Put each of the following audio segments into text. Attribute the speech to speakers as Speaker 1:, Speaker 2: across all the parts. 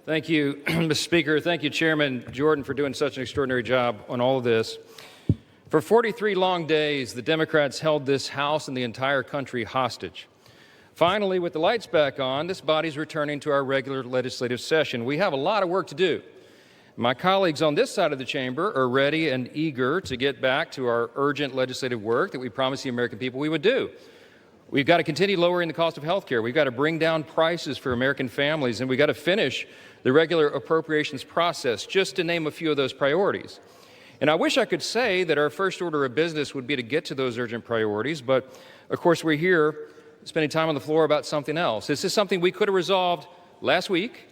Speaker 1: Thank you, Mr. Speaker. Thank you, Chairman Jordan, for doing such an extraordinary job on all of this. For 43 long days, the Democrats held this House and the entire country hostage. Finally, with the lights back on, this body's returning to our regular legislative session. We have a lot of work to do. My colleagues on this side of the chamber are ready and eager to get back to our urgent legislative work that we promised the American people we would do. We've got to continue lowering the cost of health care. We've got to bring down prices for American families, and we've got to finish the regular appropriations process, just to name a few of those priorities. And I wish I could say that our first order of business would be to get to those urgent priorities, but of course we're here spending time on the floor about something else. This is something we could have resolved last week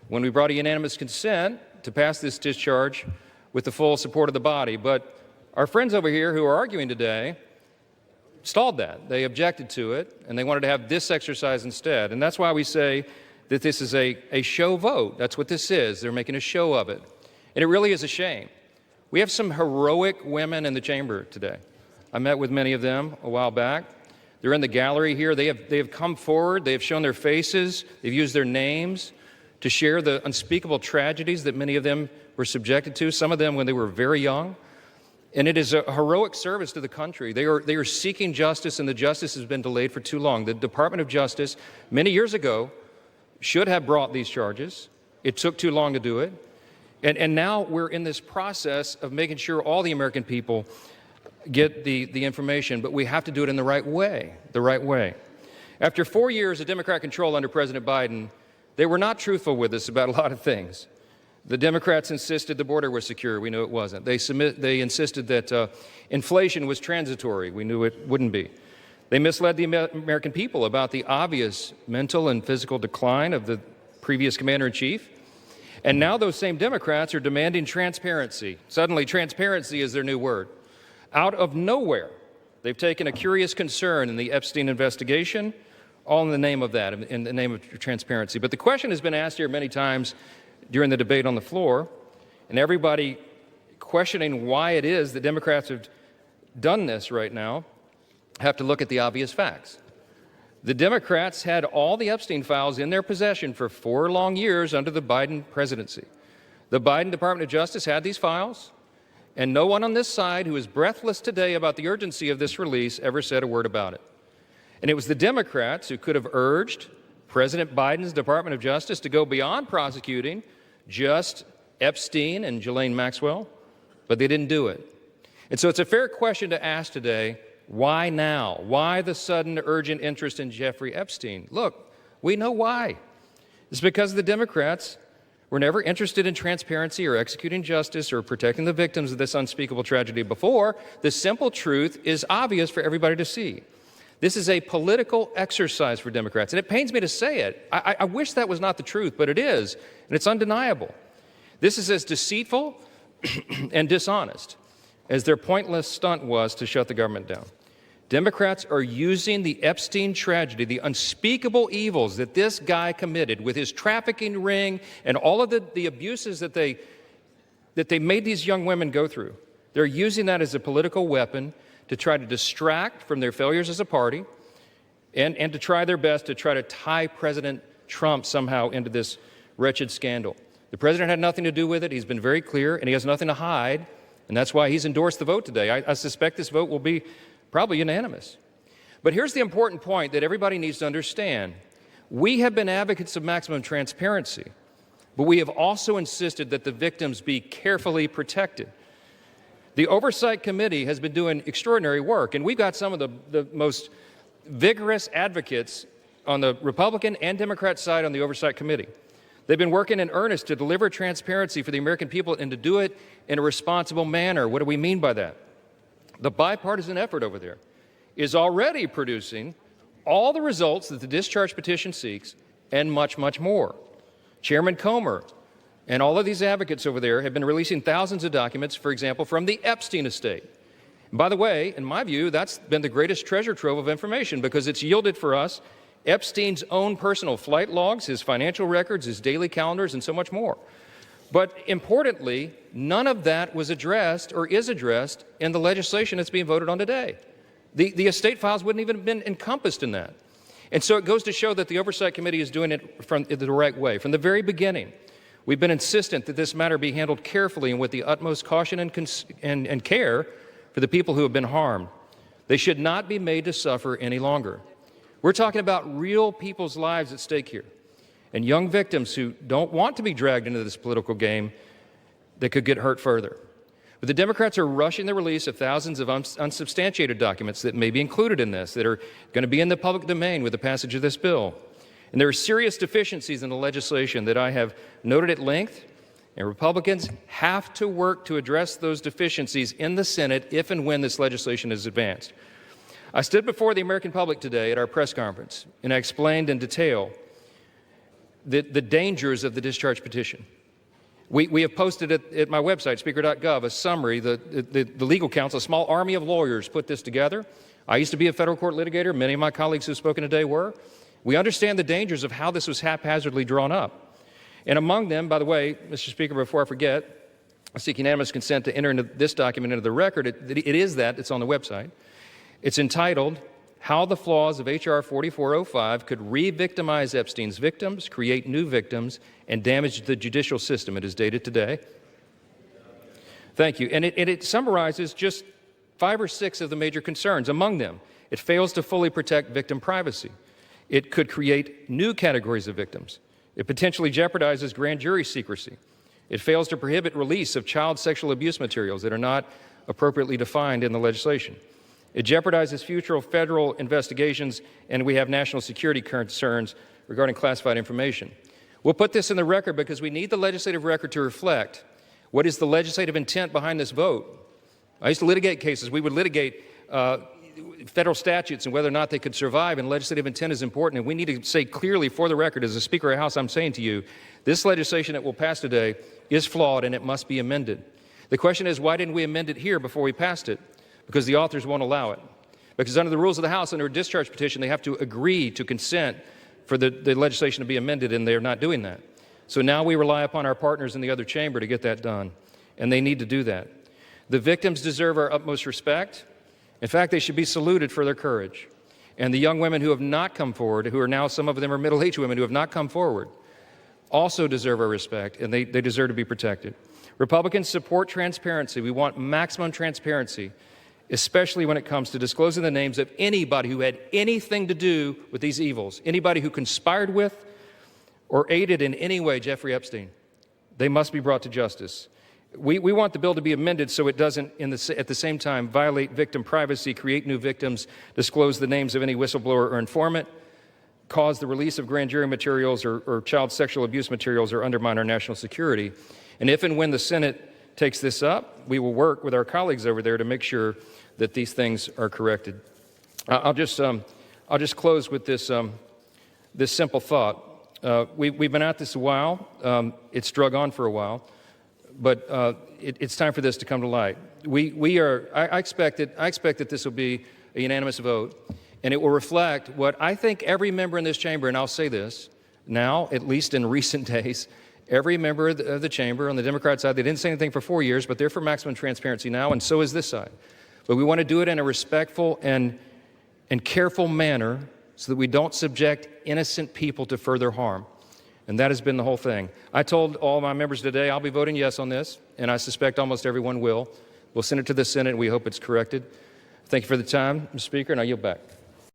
Speaker 1: when we brought a unanimous consent to pass this discharge with the full support of the body. But our friends over here who are arguing today stalled that. They objected to it, and they wanted to have this exercise instead. And that's why we say that this is a show vote. That's what this is. They're making a show of it. And it really is a shame. We have some heroic women in the chamber today. I met with many of them a while back. They're in the gallery here. They have come forward. They have shown their faces. They've used their names to share the unspeakable tragedies that many of them were subjected to, some of them when they were very young. And it is a heroic service to the country. They are seeking justice, and the justice has been delayed for too long. The Department of Justice, many years ago, should have brought these charges. It took too long to do it. And now we're in this process of making sure all the American people get the information, but we have to do it in the right way, After 4 years of Democrat control under President Biden, they were not truthful with us about a lot of things. The Democrats insisted the border was secure. We knew it wasn't. They insisted that inflation was transitory. We knew it wouldn't be. They misled the American people about the obvious mental and physical decline of the previous commander-in-chief. And now those same Democrats are demanding transparency. Suddenly, transparency is their new word. Out of nowhere, they've taken a curious concern in the Epstein investigation, all in the name of that, in the name of transparency. But the question has been asked here many times during the debate on the floor, and everybody questioning why it is that Democrats have done this right now have to look at the obvious facts. The Democrats had all the Epstein files in their possession for 4 long years under the Biden presidency. The Biden Department of Justice had these files, and no one on this side who is breathless today about the urgency of this release ever said a word about it. And it was the Democrats who could have urged President Biden's Department of Justice to go beyond prosecuting just Epstein and Ghislaine Maxwell, but they didn't do it. And so it's a fair question to ask today, why now? Why the sudden urgent interest in Jeffrey Epstein? Look, we know why. It's because the Democrats were never interested in transparency or executing justice or protecting the victims of this unspeakable tragedy before. The simple truth is obvious for everybody to see. This is a political exercise for Democrats, and it pains me to say it. I wish that was not the truth, but it is, and it's undeniable. This is as deceitful and dishonest as their pointless stunt was to shut the government down. Democrats are using the Epstein tragedy, the unspeakable evils that this guy committed with his trafficking ring and all of the abuses that they made these young women go through. They're using that as a political weapon to try to distract from their failures as a party and to try their best to try to tie President Trump somehow into this wretched scandal. The president had nothing to do with it. He's been very clear, and he has nothing to hide, and that's why he's endorsed the vote today. I suspect this vote will be probably unanimous. But here's the important point that everybody needs to understand. We have been advocates of maximum transparency, but we have also insisted that the victims be carefully protected. The Oversight Committee has been doing extraordinary work, and we've got some of the most vigorous advocates on the Republican and Democrat side on the Oversight Committee. They've been working in earnest to deliver transparency for the American people and to do it in a responsible manner. What do we mean by that? The bipartisan effort over there is already producing all the results that the discharge petition seeks and much, much more. Chairman Comer and all of these advocates over there have been releasing thousands of documents, for example, from the Epstein estate. And by the way, in my view, that's been the greatest treasure trove of information because it's yielded for us Epstein's own personal flight logs, his financial records, his daily calendars, and so much more. But importantly, none of that was addressed or is addressed in the legislation that's being voted on today. The estate files wouldn't even have been encompassed in that. And so it goes to show that the Oversight Committee is doing it from the right way. From the very beginning, We've been insistent that this matter be handled carefully and with the utmost caution and care for the people who have been harmed. They should not be made to suffer any longer. We're talking about real people's lives at stake here, and young victims who don't want to be dragged into this political game that could get hurt further. But the Democrats are rushing the release of thousands of unsubstantiated documents that may be included in this, that are going to be in the public domain with the passage of this bill. And there are serious deficiencies in the legislation that I have noted at length, and Republicans have to work to address those deficiencies in the Senate if and when this legislation is advanced. I stood before the American public today at our press conference, and I explained in detail the dangers of the discharge petition. We have posted at my website, speaker.gov, a summary. The legal counsel, a small army of lawyers, put this together. I used to be a federal court litigator. Many of my colleagues who have spoken today were. We understand the dangers of how this was haphazardly drawn up. And among them, by the way, Mr. Speaker, before I forget, I seek unanimous consent to enter into this document into the record. It's on the website. It's entitled, How the Flaws of H.R. 4405 Could Re-Victimize Epstein's Victims, Create New Victims, and Damage the Judicial System. It is dated today. Thank you. And it summarizes just 5 or 6 of the major concerns. Among them, it fails to fully protect victim privacy. It could create new categories of victims. It potentially jeopardizes grand jury secrecy. It fails to prohibit release of child sexual abuse materials that are not appropriately defined in the legislation. It jeopardizes future federal investigations, and we have national security concerns regarding classified information. We'll put this in the record because we need the legislative record to reflect what is the legislative intent behind this vote. I used to litigate cases. We would litigate federal statutes and whether or not they could survive, and legislative intent is important. And we need to say clearly for the record, as a Speaker of the House, I'm saying to you, this legislation that will pass today is flawed and it must be amended. The question is, why didn't we amend it here before we passed it? Because the authors won't allow it. Because under the rules of the House, under a discharge petition, they have to agree to consent for the legislation to be amended, and they're not doing that. So now we rely upon our partners in the other chamber to get that done, and they need to do that. The victims deserve our utmost respect. In fact, they should be saluted for their courage. And the young women who have not come forward, who are now, some of them are middle-aged women who have not come forward, also deserve our respect, and they deserve to be protected. Republicans support transparency. We want maximum transparency, especially when it comes to disclosing the names of anybody who had anything to do with these evils, anybody who conspired with or aided in any way Jeffrey Epstein. They must be brought to justice. We want the bill to be amended so it doesn't, at the same time, violate victim privacy, create new victims, disclose the names of any whistleblower or informant, cause the release of grand jury materials or child sexual abuse materials, or undermine our national security. And if and when the Senate takes this up, we will work with our colleagues over there to make sure that these things are corrected. I'll just close with this simple thought. We've been at this a while. It's drug on for a while, but it's time for this to come to light. I expect that this will be a unanimous vote, and it will reflect what I think every member in this chamber, and I'll say this now, at least in recent days, every member of the chamber on the Democrat side, they didn't say anything for 4 years, but they're for maximum transparency now, and so is this side. But we want to do it in a respectful and careful manner so that we don't subject innocent people to further harm. And that has been the whole thing. I told all my members today I'll be voting yes on this, and I suspect almost everyone will. We'll send it to the Senate, and we hope it's corrected. Thank you for the time, Mr. Speaker, and I yield back.